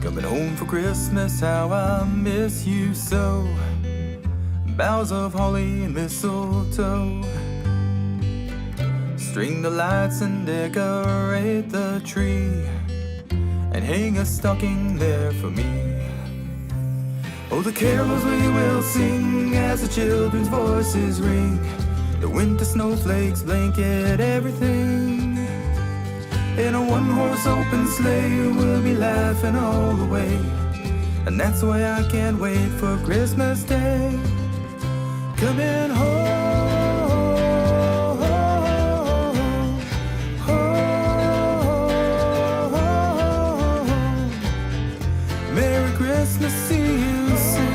Coming home for Christmas, how I miss you so. Boughs of holly and mistletoe. String the lights and decorate the tree, and hang a stocking there for me. Oh, the carols we will sing as the children's voices ring. The winter snowflakes blanket everything. In a one-horse open sleigh we'll be laughing all the way. And that's why I can't wait for Christmas Day. Coming home, Merry Christmas, see you soon.